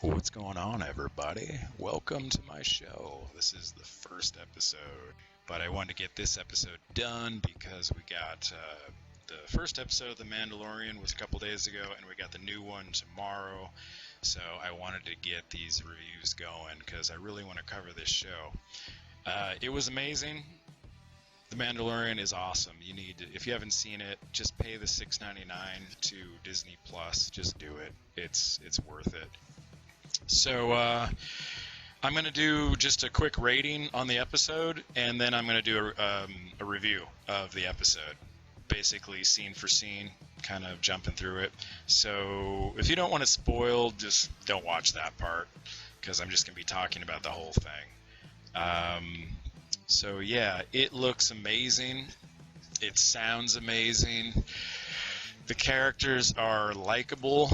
What's going on, everybody? Welcome to my show. This is the first episode, but I wanted to get this episode done because we got the first episode of The Mandalorian was a couple days ago, and we got the new one tomorrow. So I wanted to get these reviews going because I really want to cover this show. It was amazing. The Mandalorian is awesome. If you haven't seen it, just pay the $6.99 to Disney Plus. Just do it. It's worth it. So I'm going to do just a quick rating on the episode, and then I'm going to do a review of the episode, basically scene for scene, kind of jumping through it. So if you don't want it spoiled, just don't watch that part, because I'm just going to be talking about the whole thing. So yeah, it looks amazing. It sounds amazing. The characters are likable.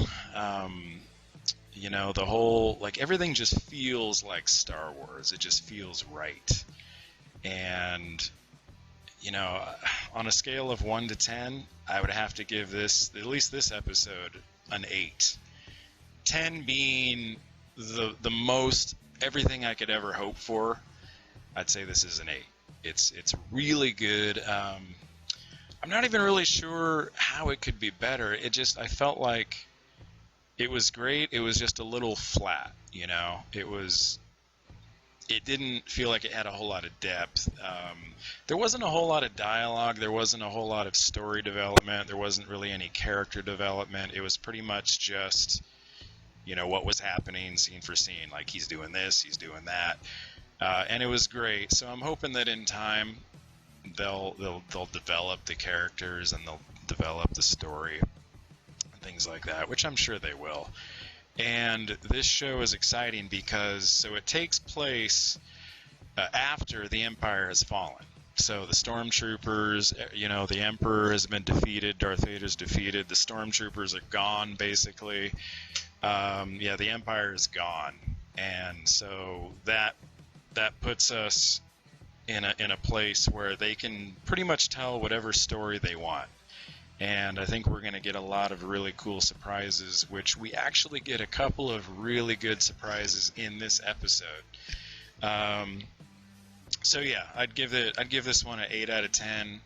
The whole, everything just feels like Star Wars. It just feels right. And, on a scale of 1 to 10, I would have to give at least this episode, an 8. 10 being the most, everything I could ever hope for. I'd say this is an 8. It's really good. I'm not even really sure how it could be better. I felt like it was great. It was just a little flat, It didn't feel like it had a whole lot of depth. There wasn't a whole lot of dialogue. There wasn't a whole lot of story development. There wasn't really any character development. It was pretty much just, what was happening scene for scene. Like, he's doing this, he's doing that. And it was great. So I'm hoping that in time they'll develop the characters and they'll develop the story. Things like that, which I'm sure they will. And this show is exciting because it takes place after the Empire has fallen. So the stormtroopers, the Emperor has been defeated, Darth Vader's defeated, the stormtroopers are gone, basically. The Empire is gone, and so that puts us in a place where they can pretty much tell whatever story they want. And I think we're going to get a lot of really cool surprises, which we actually get a couple of really good surprises in this episode. I'd give this one an 8 out of 10.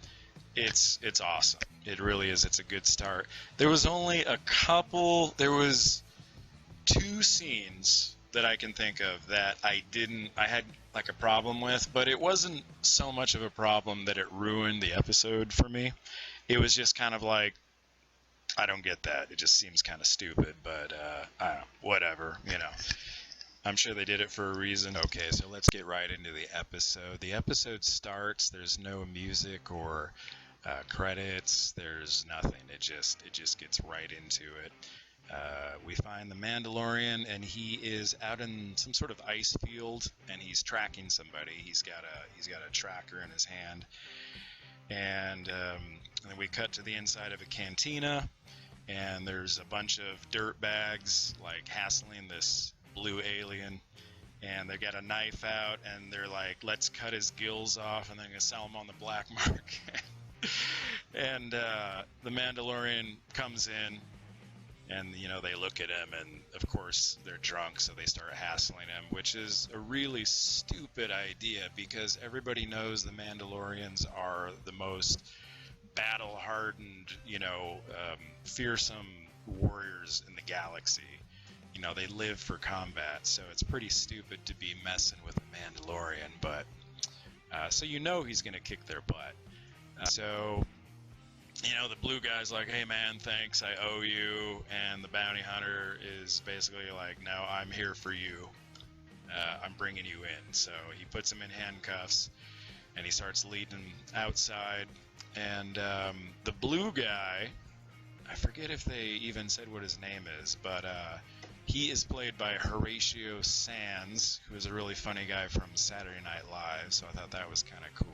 It's awesome. It really is. It's a good start. There was 2 scenes that I can think of that I had like a problem with, but it wasn't so much of a problem that it ruined the episode for me. It was just kind of like, I don't get that. It just seems kind of stupid, but I don't know, whatever, I'm sure they did it for a reason. Okay, so let's get right into the episode. The episode starts, there's no music or credits, there's nothing. It just gets right into it. We find the Mandalorian, and he is out in some sort of ice field, and he's tracking somebody. He's got a tracker in his hand. And then we cut to the inside of a cantina, and there's a bunch of dirt bags hassling this blue alien, and they got a knife out, and they're like, let's cut his gills off, and they're going to sell him on the black market. And the Mandalorian comes in, and they look at him, and of course they're drunk, so they start hassling him, which is a really stupid idea because everybody knows the Mandalorians are the most battle-hardened, fearsome warriors in the galaxy. They live for combat, so it's pretty stupid to be messing with a Mandalorian, but so he's going to kick their butt. The blue guy's like, hey man, thanks, I owe you, and the bounty hunter is basically like, no, I'm here for you, I'm bringing you in. So he puts him in handcuffs, and he starts leading outside, and the blue guy, I forget if they even said what his name is, but he is played by Horatio Sands, who is a really funny guy from Saturday Night Live, so I thought that was kind of cool.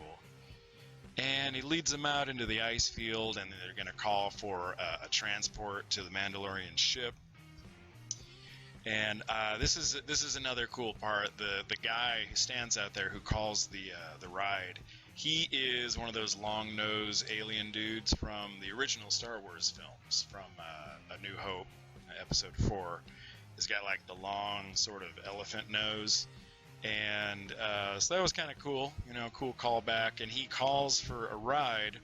And he leads them out into the ice field, and they're going to call for a transport to the Mandalorian ship. And this is another cool part. The guy who stands out there who calls the ride, he is one of those long-nosed alien dudes from the original Star Wars films, from A New Hope, Episode 4. He's got like the long sort of elephant nose. And so that was kind of cool, cool callback. And he calls for a ride,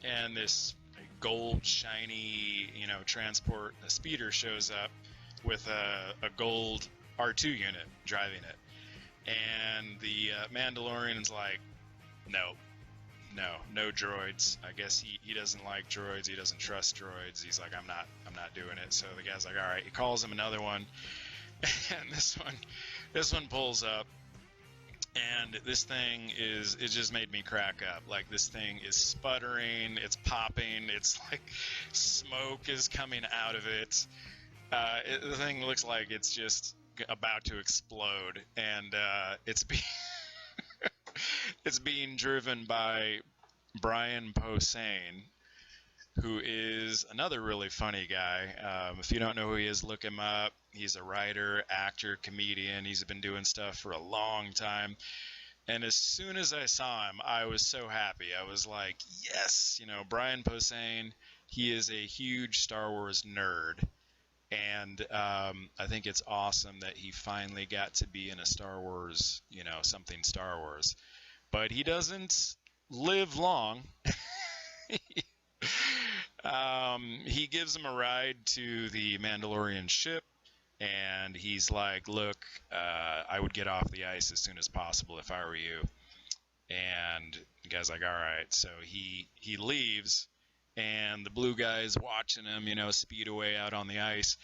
and this gold shiny, transport a speeder shows up with a gold R2 unit driving it. And the Mandalorian's like, no droids. I guess he doesn't like droids. He doesn't trust droids. He's like, I'm not doing it. So the guy's like, all right. He calls him another one, and this one pulls up, and this thing it just made me crack up. Like, this thing is sputtering, it's popping, it's like smoke is coming out of it. The thing looks like it's just about to explode, and it's being driven by Brian Posehn, who is another really funny guy. If you don't know who he is, look him up. He's a writer, actor, comedian. He's been doing stuff for a long time. And as soon as I saw him, I was so happy. I was like, yes, Brian Posehn, he is a huge Star Wars nerd. And I think it's awesome that he finally got to be in a Star Wars, something Star Wars. But he doesn't live long. He gives him a ride to the Mandalorian ship, and he's like, look, I would get off the ice as soon as possible if I were you. And the guy's like, all right. So he leaves, and the blue guy's watching him, speed away out on the ice,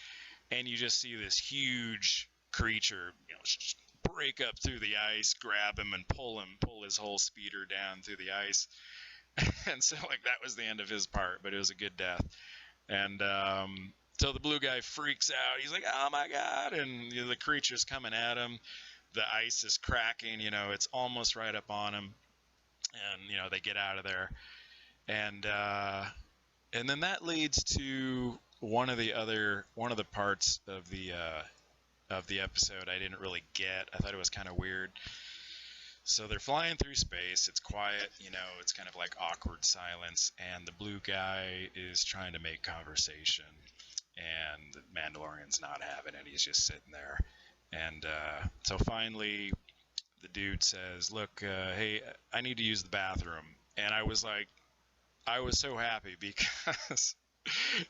and you just see this huge creature, break up through the ice, grab him, and pull his whole speeder down through the ice. And so, like, that was the end of his part, but it was a good death. And so the blue guy freaks out. He's like, oh my god. And the creature's coming at him. The ice is cracking, it's almost right up on him. And they get out of there. And then that leads to one of the parts of the episode I didn't really get. I thought it was kind of weird. So they're flying through space. It's quiet, it's kind of like awkward silence, and the blue guy is trying to make conversation, and the Mandalorian's not having it. He's just sitting there. And so finally the dude says, look, hey, I need to use the bathroom. And I was so happy, because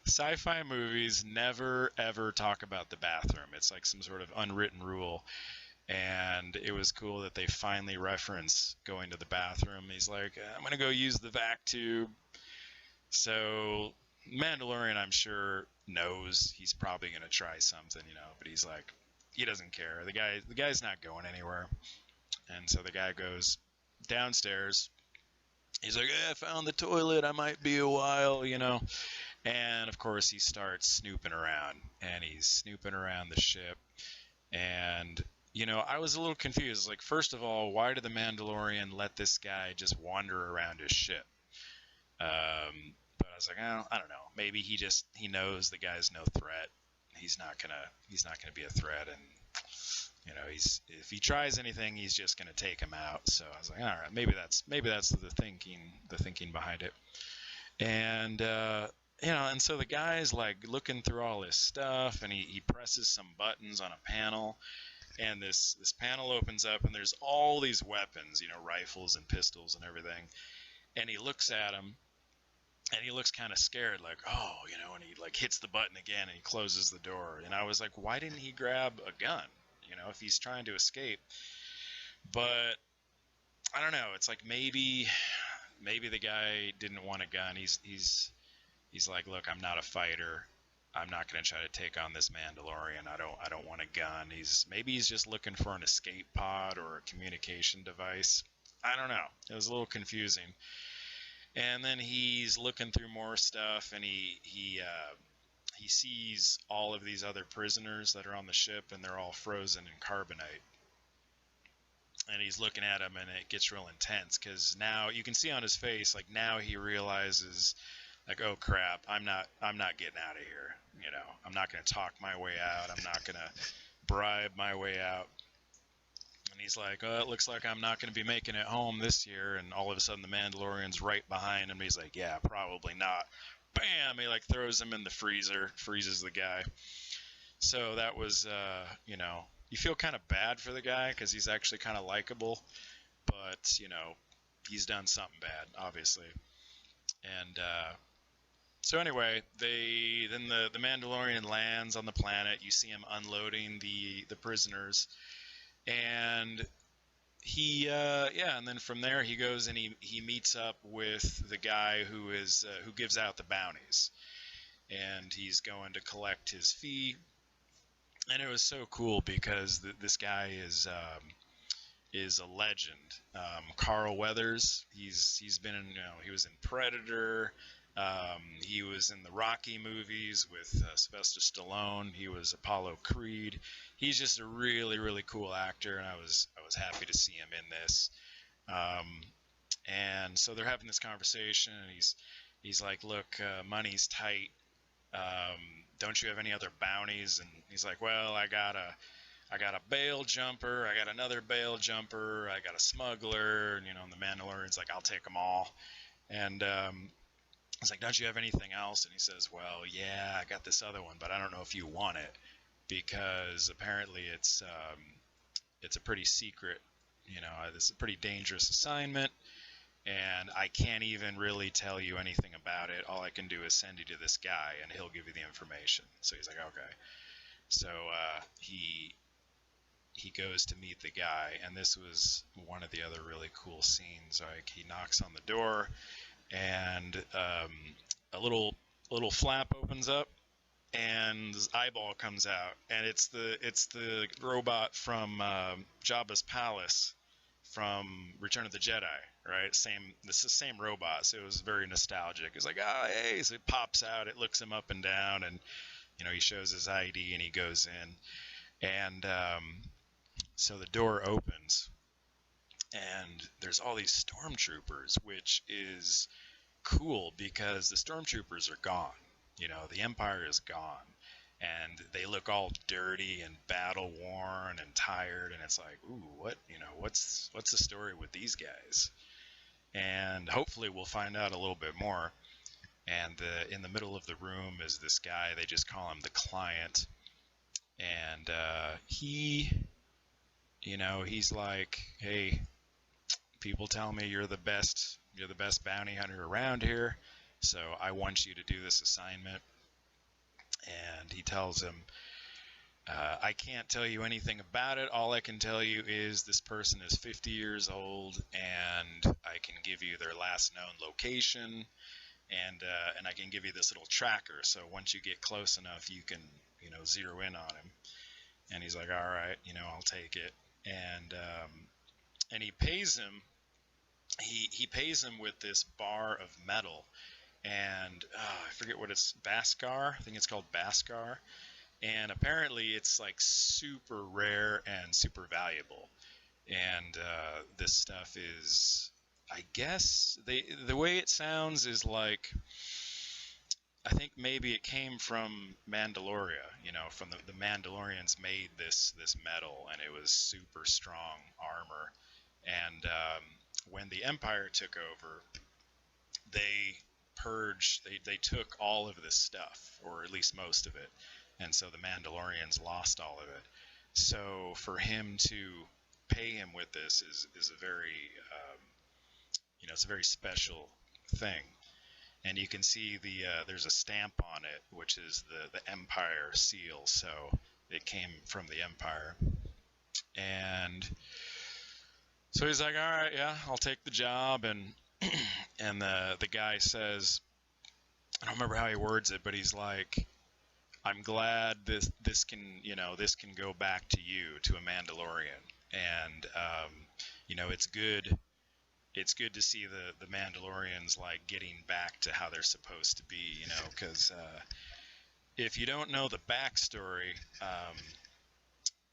sci-fi movies never ever talk about the bathroom. It's like some sort of unwritten rule. And it was cool that they finally reference going to the bathroom. He's like, I'm going to go use the vac tube. So Mandalorian, I'm sure, knows he's probably going to try something, but he's like, he doesn't care. The guy's not going anywhere. And so the guy goes downstairs. He's like, I found the toilet. I might be a while, And, of course, he starts snooping around. And he's snooping around the ship. And I was a little confused. Like, first of all, why did the Mandalorian let this guy just wander around his ship? But I was like, oh, I don't know. Maybe he knows the guy's no threat. He's not gonna be a threat, and if he tries anything, he's just gonna take him out. So I was like, all right, maybe that's the thinking behind it. And and so the guy's like looking through all his stuff, and he presses some buttons on a panel. And this panel opens up, and there's all these weapons, rifles and pistols and everything. And he looks at them, and he looks kind of scared, like, oh, and he like hits the button again, and he closes the door. And I was like, why didn't he grab a gun, if he's trying to escape? But I don't know. It's like maybe the guy didn't want a gun. He's like, look, I'm not a fighter. I'm not going to try to take on this Mandalorian. I don't want a gun. Maybe he's just looking for an escape pod or a communication device. I don't know. It was a little confusing. And then he's looking through more stuff, and he sees all of these other prisoners that are on the ship, and they're all frozen in carbonite. And he's looking at them, and it gets real intense, because now you can see on his face, like, now he realizes, like, oh crap, I'm not getting out of here. I'm not going to talk my way out. I'm not going to bribe my way out. And he's like, oh, it looks like I'm not going to be making it home this year. And all of a sudden the Mandalorian's right behind him. He's like, yeah, probably not. Bam! He like throws him in the freezer, freezes the guy. So that was, you feel kind of bad for the guy because he's actually kind of likable, but he's done something bad, obviously. And so anyway, the Mandalorian lands on the planet. You see him unloading the prisoners, and and then from there he goes and he meets up with the guy who gives out the bounties, and he's going to collect his fee. And it was so cool because this guy is a legend. Carl Weathers. He's been in, he was in Predator. He was in the Rocky movies with Sylvester Stallone. He was Apollo Creed. He's just a really really cool actor, and I was happy to see him in this. Um, and so they're having this conversation, and he's like, "Look, money's tight. Don't you have any other bounties?" And he's like, "Well, I got a bail jumper. I got another bail jumper. I got a smuggler." And the Mandalorian's like, "I'll take them all." And I was like, "Don't you have anything else?" And he says, "Well, yeah, I got this other one, but I don't know if you want it because apparently it's a pretty secret. This is a pretty dangerous assignment, and I can't even really tell you anything about it. All I can do is send you to this guy, and he'll give you the information." So he's like, "Okay." So he goes to meet the guy, and this was one of the other really cool scenes. Like, he knocks on the door, and a little flap opens up, and his eyeball comes out, and it's the robot from Jabba's palace from Return of the Jedi, right? This is the same robot, so it was very nostalgic. It's like, "Ah, hey!" So it pops out, it looks him up and down, and he shows his ID, and he goes in, and so the door opens, and there's all these stormtroopers, which is cool because the stormtroopers are gone. The Empire is gone, and they look all dirty and battle worn and tired, and it's like, ooh, what's the story with these guys? And hopefully we'll find out a little bit more. And in the middle of the room is this guy. They just call him the Client, and he's like, "Hey, people tell me you're the best. You're the best bounty hunter around here. So I want you to do this assignment." And he tells him, "I can't tell you anything about it. All I can tell you is this person is 50 years old, and I can give you their last known location, and I can give you this little tracker. So once you get close enough, you can zero in on him." And he's like, "All right, I'll take it." And he pays him. He pays him with this bar of metal, and I forget what it's, Bhaskar. I think it's called Bhaskar, and apparently it's like super rare and super valuable. And this stuff is, I guess, the way it sounds is like, I think maybe it came from Mandaloria. From the Mandalorians made this metal, and it was super strong armor. And when the Empire took over, they took all of this stuff, or at least most of it, and so the Mandalorians lost all of it. So for him to pay him with this is a very it's a very special thing. And you can see there's a stamp on it, which is the Empire seal. So it came from the Empire. And so he's like, "All right, yeah, I'll take the job." And and the guy says, I don't remember how he words it, but he's like, "I'm glad this can go back to you, to a Mandalorian." And it's good to see the Mandalorians like getting back to how they're supposed to be, because if you don't know the backstory,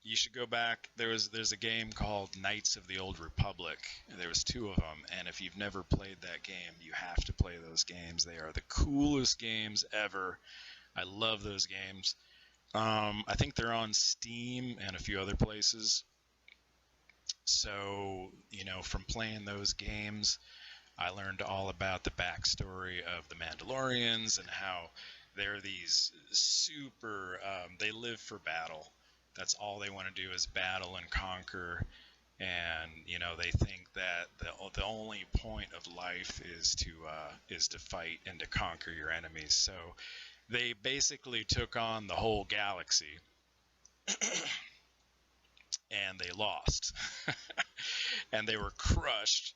you should go back. There's a game called Knights of the Old Republic. There was two of them, and if you've never played that game, you have to play those games. They are the coolest games ever. I love those games. I think they're on Steam and a few other places. So, from playing those games, I learned all about the backstory of the Mandalorians and how They're these super. They live for battle. That's all they want to do is battle and conquer. And they think that the only point of life is to fight and to conquer your enemies. So they basically took on the whole galaxy, and they lost, and they were crushed.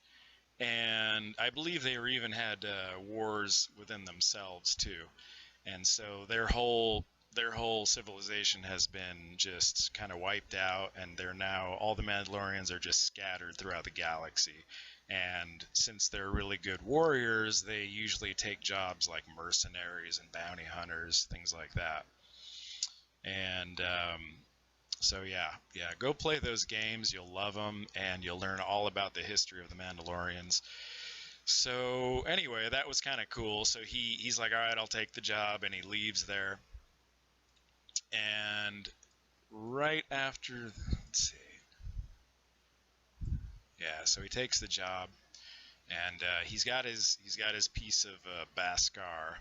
And I believe they were even had wars within themselves too. And so their whole civilization has been just kind of wiped out, and they're now all the Mandalorians are just scattered throughout the galaxy. And since they're really good warriors, they usually take jobs like mercenaries and bounty hunters, things like that. And so yeah, go play those games. You'll love them, and you'll learn all about the history of the Mandalorians. So anyway, that was kind of cool. So he's like, all right, I'll take the job, and he leaves there. And right after, let's see, yeah, so he takes the job, and he's got his piece of Beskar,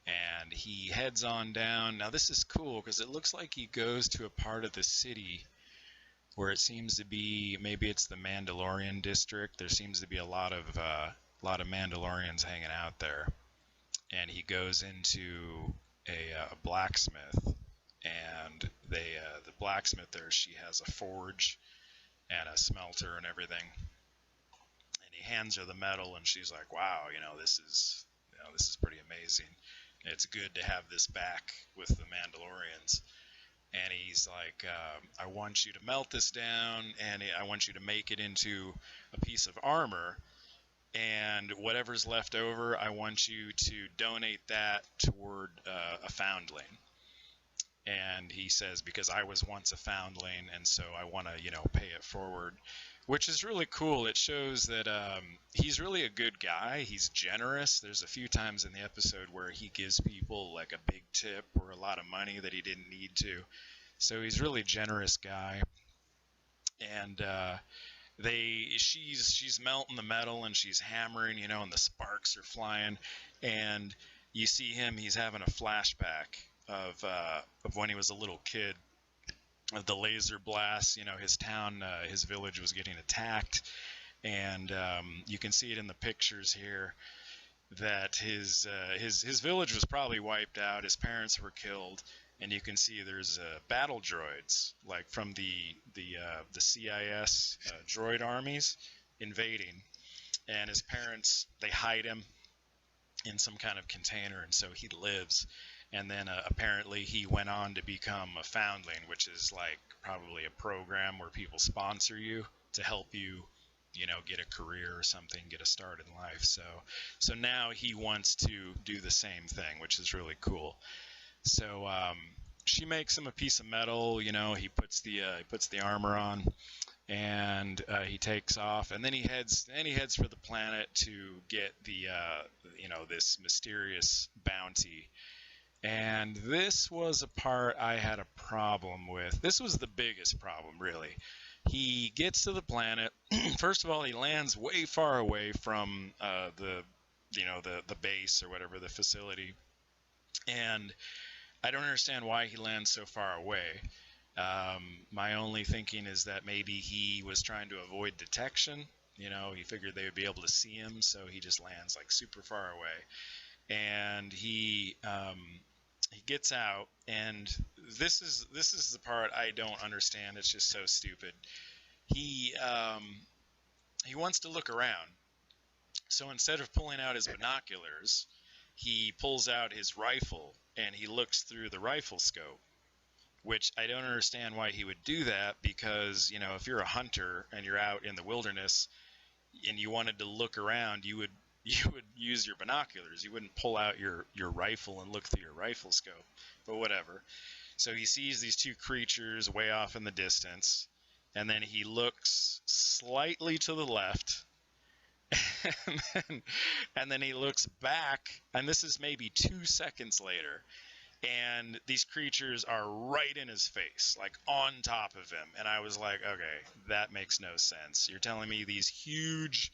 and he heads on down. Now this is cool because it looks like he goes to a part of the city where it seems to be, maybe it's the Mandalorian district. There seems to be a lot of Mandalorians hanging out there, and he goes into a blacksmith, and the blacksmith there, she has a forge and a smelter and everything, and he hands her the metal, and she's like, wow, this is pretty amazing. It's good to have this back with the Mandalorians. And he's like, I want you to melt this down, and I want you to make it into a piece of armor, and whatever's left over, I want you to donate that toward a foundling. And he says, because I was once a foundling, and so I want to, pay it forward, which is really cool. It shows that he's really a good guy. He's generous. There's a few times in the episode where he gives people like a big tip or a lot of money that he didn't need to. So he's a really generous guy. And she's melting the metal, and she's hammering, and the sparks are flying, and you see him, he's having a flashback of when he was a little kid, of the laser blast. His town, his village was getting attacked, and you can see it in the pictures here that his village was probably wiped out. His parents were killed, and you can see there's battle droids, like from the CIS droid armies invading, and his parents, they hide him in some kind of container, and so he lives. And then apparently he went on to become a foundling, which is like probably a program where people sponsor you to help you, get a career or something, get a start in life. So now he wants to do the same thing, which is really cool. So she makes him a piece of metal. He puts the armor on, and he takes off, and then he heads for the planet to get the this mysterious bounty. And this was a part I had a problem with. This was the biggest problem, really. He gets to the planet. First of all, he lands way far away from the base or whatever, the facility. And I don't understand why he lands so far away. My only thinking is that maybe he was trying to avoid detection. He figured they would be able to see him, so he just lands like super far away. And he gets out, and this is the part I don't understand. It's just so stupid. He wants to look around, so instead of pulling out his binoculars, he pulls out his rifle, and he looks through the rifle scope, which I don't understand why he would do that, because if you're a hunter and you're out in the wilderness and you wanted to look around, you would use your binoculars. You wouldn't pull out your rifle and look through your rifle scope. But whatever. So he sees these two creatures way off in the distance, and then he looks slightly to the left, and then he looks back, and this is maybe 2 seconds later, and these creatures are right in his face, like on top of him. And I was like, okay, that makes no sense. You're telling me these huge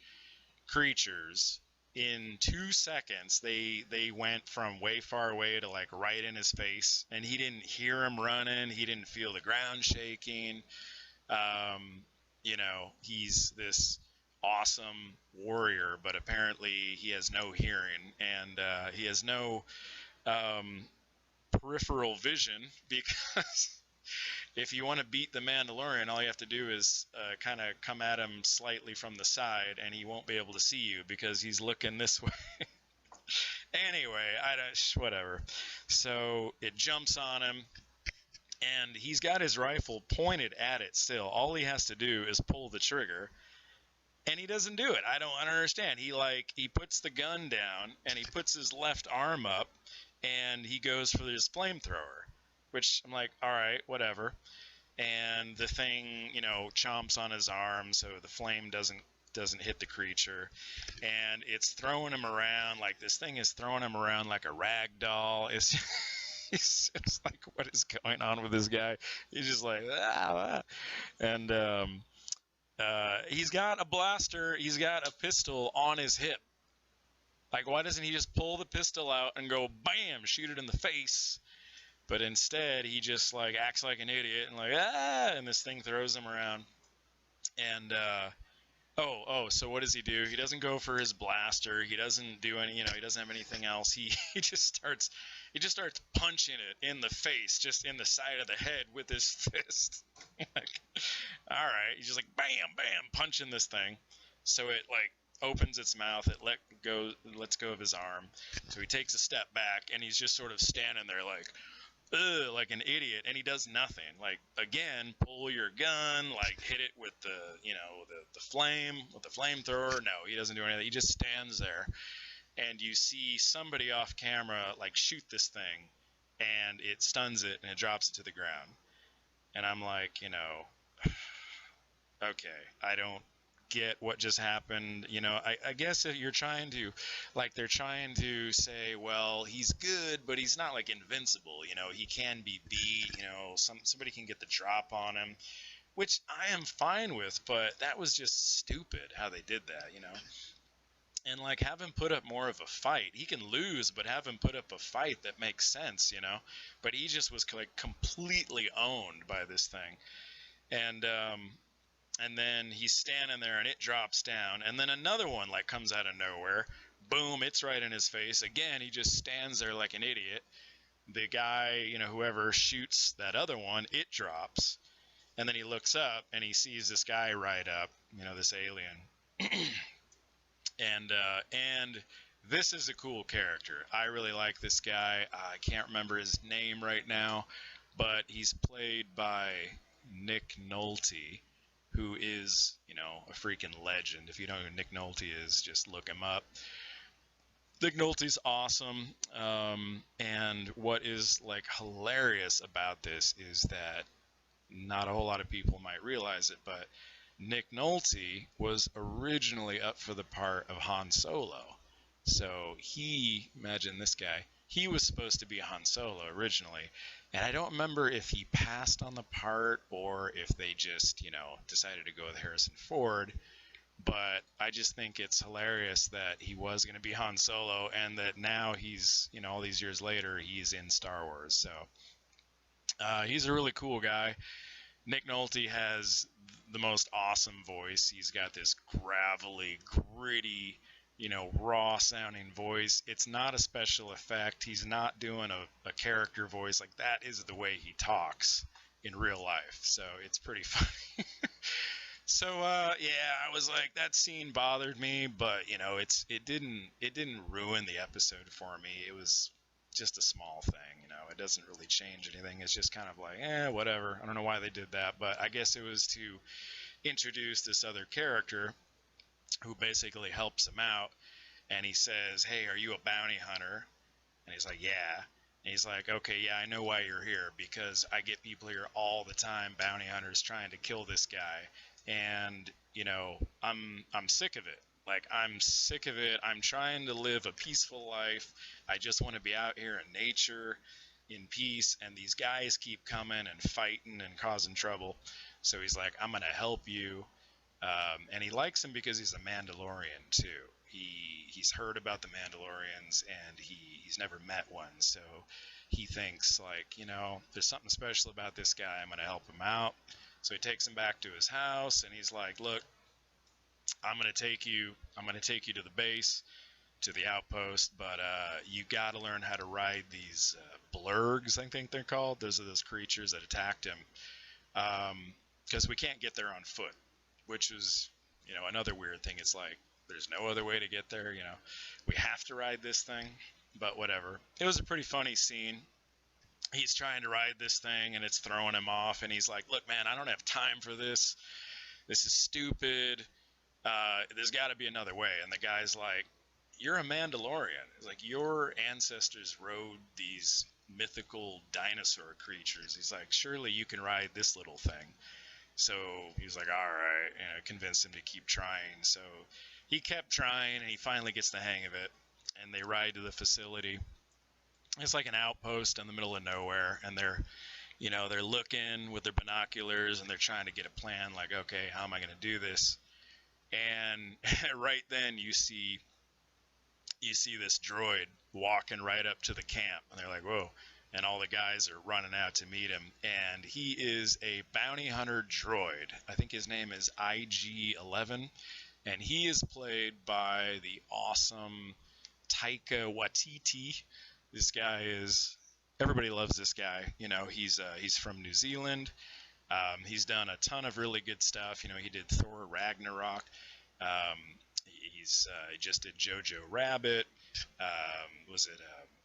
creatures in 2 seconds they went from way far away to like right in his face, and he didn't hear him running, he didn't feel the ground shaking. um, he's this awesome warrior, but apparently he has no hearing, and he has no um, peripheral vision, because if you want to beat the Mandalorian, all you have to do is kind of come at him slightly from the side, and he won't be able to see you because he's looking this way. Anyway, whatever. So it jumps on him, and he's got his rifle pointed at it still. All he has to do is pull the trigger, and he doesn't do it. I don't understand. He puts the gun down, and he puts his left arm up, and he goes for his flamethrower, which I'm like, all right, whatever. And the thing, chomps on his arm, so the flame doesn't hit the creature, and it's throwing him around like this thing is throwing him around like a rag doll. It's just like, what is going on with this guy? He's just like, ah. And he's got a blaster, he's got a pistol on his hip. Like, why doesn't he just pull the pistol out and go bam, shoot it in the face? But instead, he just like acts like an idiot and like, and this thing throws him around. And so what does he do? He doesn't go for his blaster. He doesn't do any, he doesn't have anything else. He just starts punching it in the face, just in the side of the head with his fist. Like, all right, he's just like bam, bam, punching this thing. So it like opens its mouth. It lets go of his arm. So he takes a step back, and he's just sort of standing there like, ugh, like an idiot, and he does nothing. Like, again, pull your gun, like hit it with the flamethrower. No, he doesn't do anything. He just stands there, and you see somebody off camera like shoot this thing, and it stuns it and it drops it to the ground. And I'm like, okay, I don't get what just happened. I guess if you're trying to, like, they're trying to say, well, he's good, but he's not like invincible. He can be beat. Somebody can get the drop on him, which I am fine with, but that was just stupid how they did that. And like, have him put up more of a fight. He can lose, but have him put up a fight that makes sense. But he just was like completely owned by this thing. And then he's standing there, and it drops down, and then another one like comes out of nowhere. Boom, it's right in his face. Again, he just stands there like an idiot. The guy, whoever shoots that other one, it drops. And then he looks up, and he sees this guy ride up, this alien. And this is a cool character. I really like this guy. I can't remember his name right now, but he's played by Nick Nolte, who is, a freaking legend. If you don't know who Nick Nolte is, just look him up. Nick Nolte's awesome. And what is like hilarious about this is that not a whole lot of people might realize it, but Nick Nolte was originally up for the part of Han Solo. So imagine this guy, he was supposed to be Han Solo originally, and I don't remember if he passed on the part or if they just, decided to go with Harrison Ford, but I just think it's hilarious that he was going to be Han Solo, and that now he's, all these years later, he's in Star Wars. So he's a really cool guy. Nick Nolte has the most awesome voice. He's got this gravelly, gritty, raw sounding voice. It's not a special effect. He's not doing a character voice. Like, that is the way he talks in real life. So it's pretty funny. So I was like, that scene bothered me, but it didn't ruin the episode for me. It was just a small thing. It doesn't really change anything. It's just kind of like, whatever. I don't know why they did that, but I guess it was to introduce this other character who basically helps him out, and he says, hey, are you a bounty hunter? And he's like, yeah. And he's like, okay, yeah, I know why you're here, because I get people here all the time, bounty hunters trying to kill this guy, and I'm sick of it. Like, I'm sick of it. I'm trying to live a peaceful life. I just want to be out here in nature, in peace, and these guys keep coming and fighting and causing trouble. So he's like, I'm going to help you. And he likes him because he's a Mandalorian too. he's heard about the Mandalorians, and he's never met one, so he thinks, like, there's something special about this guy. I'm gonna help him out. So he takes him back to his house, and he's like, look, I'm gonna take you to the base, to the outpost, but you got to learn how to ride these blurgs, I think they're called. Those are those creatures that attacked him, because we can't get there on foot, which is, another weird thing. It's like there's no other way to get there. We have to ride this thing, but whatever. It was a pretty funny scene. He's trying to ride this thing, and it's throwing him off, and he's like, look, man, I don't have time for this. This is stupid. There's got to be another way. And the guy's like, you're a Mandalorian. It's like, your ancestors rode these mythical dinosaur creatures. He's like, surely you can ride this little thing. So he's like, all right, convinced him to keep trying. So he kept trying, and he finally gets the hang of it. And they ride to the facility. It's like an outpost in the middle of nowhere, and they're looking with their binoculars, and they're trying to get a plan. Like, okay, how am I going to do this? And right then you see this droid walking right up to the camp, and they're like, whoa. And all the guys are running out to meet him, and he is a bounty hunter droid. I think his name is IG-11, and he is played by the awesome Taika Waititi. This guy is, everybody loves this guy. He's from New Zealand. He's done a ton of really good stuff. He did Thor Ragnarok. He just did Jojo Rabbit. Was it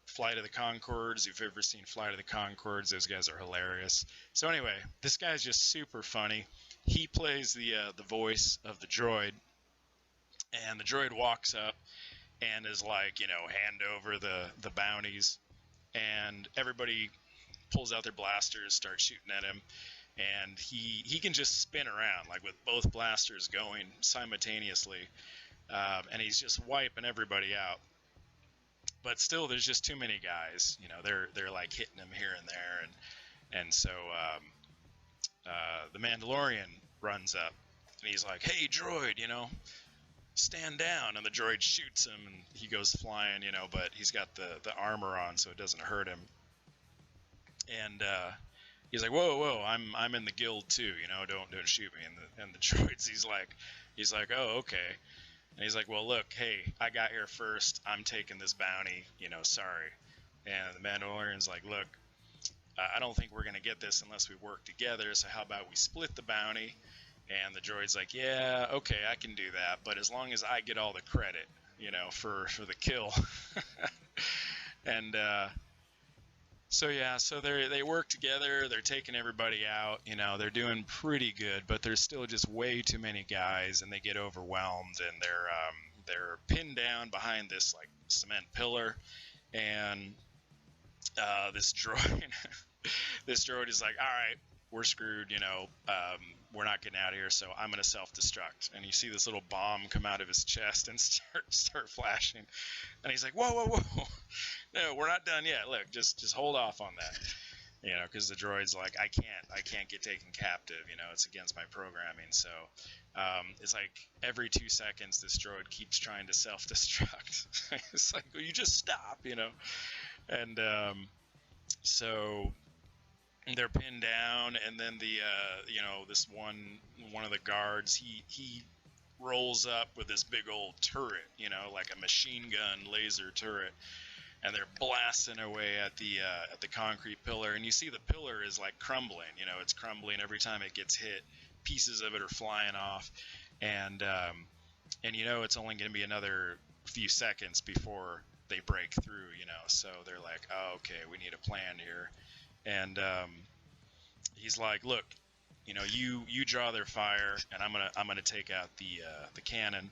Flight of the Conchords? If you've ever seen Flight of the Conchords, those guys are hilarious. So anyway, this guy's just super funny. He plays the voice of the droid, and the droid walks up and is like, hand over the bounties, and everybody pulls out their blasters, starts shooting at him. And he can just spin around, like with both blasters going simultaneously, and he's just wiping everybody out. But still, there's just too many guys. They're like hitting him here and there, and so the Mandalorian runs up, and he's like, "Hey, droid, stand down." And the droid shoots him, and he goes flying, but he's got the armor on, so it doesn't hurt him. And he's like, whoa, I'm in the guild too, don't shoot me. And the droids, he's like, oh, okay. And he's like, well, look, hey, I got here first. I'm taking this bounty, sorry. And the Mandalorian's like, look, I don't think we're going to get this unless we work together. So how about we split the bounty? And the droid's like, yeah, okay, I can do that. But as long as I get all the credit, for the kill. And, so they work together. They're taking everybody out. They're doing pretty good, but there's still just way too many guys, and they get overwhelmed, and they're pinned down behind this like cement pillar, and this droid is like, all right, we're screwed. We're not getting out of here, so I'm gonna self-destruct. And you see this little bomb come out of his chest and start flashing, and he's like, whoa. No, we're not done yet. Look, just hold off on that. Because the droid's like, I can't get taken captive. It's against my programming. So it's like every 2 seconds, this droid keeps trying to self-destruct. It's like, well, you just stop, And so they're pinned down, and then the this one of the guards, he rolls up with this big old turret, like a machine gun laser turret. And they're blasting away at the concrete pillar, and you see the pillar is like crumbling. It's crumbling every time it gets hit. Pieces of it are flying off, and it's only going to be another few seconds before they break through. So they're like, oh, okay, we need a plan here. And he's like, look, you draw their fire, and I'm gonna take out the cannon.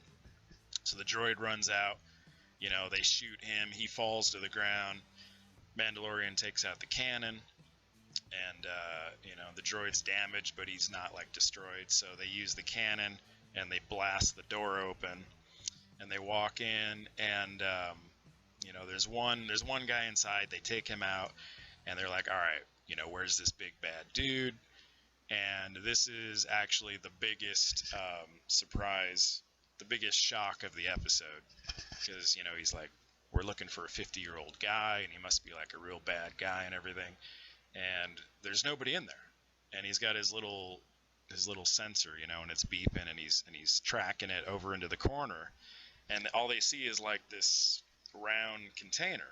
So the droid runs out. They shoot him. He falls to the ground. Mandalorian takes out the cannon, and the droid's damaged, but he's not like destroyed. So they use the cannon, and they blast the door open, and they walk in, and there's one guy inside. They take him out, and they're like, all right, where's this big bad dude? And this is actually the biggest surprise the biggest shock of the episode, because he's like, we're looking for a 50-year-old guy, and he must be like a real bad guy and everything, and there's nobody in there, and he's got his little sensor, and it's beeping, and he's tracking it over into the corner, and all they see is like this round container,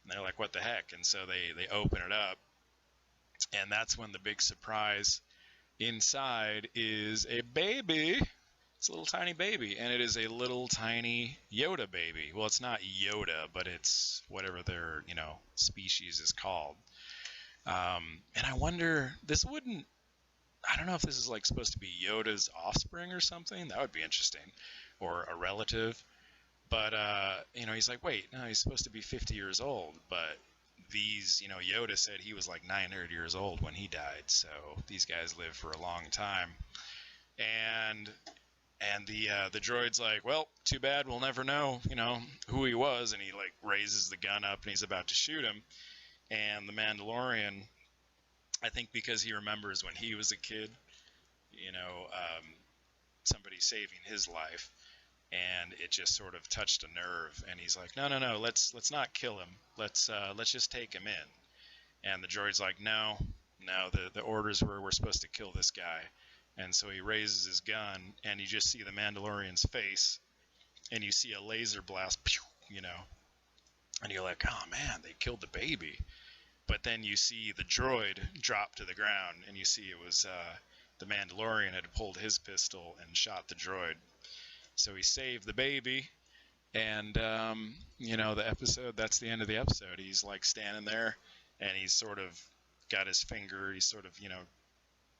and they're like, what the heck? And so they open it up, and that's when the big surprise inside is a baby. It's a little tiny baby, and it is a little tiny Yoda baby. Well, it's not Yoda, but it's whatever their species is called. And I wonder, I don't know if this is like supposed to be Yoda's offspring or something. That would be interesting, or a relative. But he's like, wait, no, he's supposed to be 50 years old, but Yoda said he was like 900 years old when he died, so these guys live for a long time. And the droid's like, well, too bad, we'll never know, who he was, and he like raises the gun up and he's about to shoot him. And the Mandalorian, I think because he remembers when he was a kid, somebody saving his life, and it just sort of touched a nerve, and he's like, no, let's not kill him, let's just take him in. And the droid's like, no, the orders were we're supposed to kill this guy. And so he raises his gun, and you just see the Mandalorian's face, and you see a laser blast, and you're like, oh man, they killed the baby. But then you see the droid drop to the ground, and you see it was the Mandalorian had pulled his pistol and shot the droid. So he saved the baby, and the episode, that's the end of the episode. He's like standing there, and he's sort of got his finger, he's sort of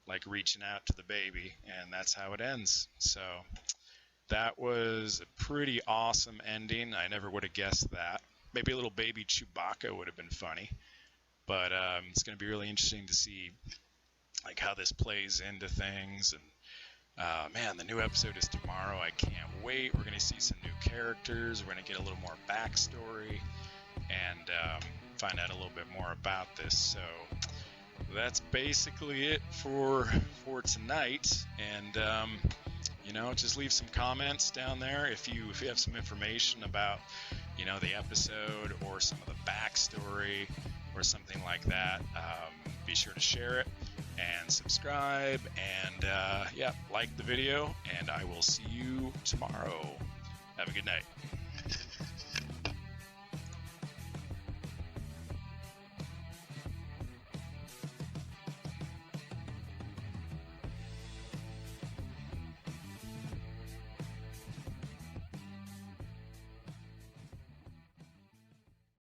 like reaching out to the baby, and that's how it ends. So that was a pretty awesome ending. I never would have guessed that. Maybe a little baby Chewbacca would have been funny, but it's going to be really interesting to see like how this plays into things. And man, the new episode is tomorrow. I can't wait. We're going to see some new characters. We're going to get a little more backstory and find out a little bit more about this. So that's basically it for tonight. And just leave some comments down there if you have some information about the episode or some of the backstory or something like that. Be sure to share it and subscribe, and like the video, and I will see you tomorrow. Have a good night.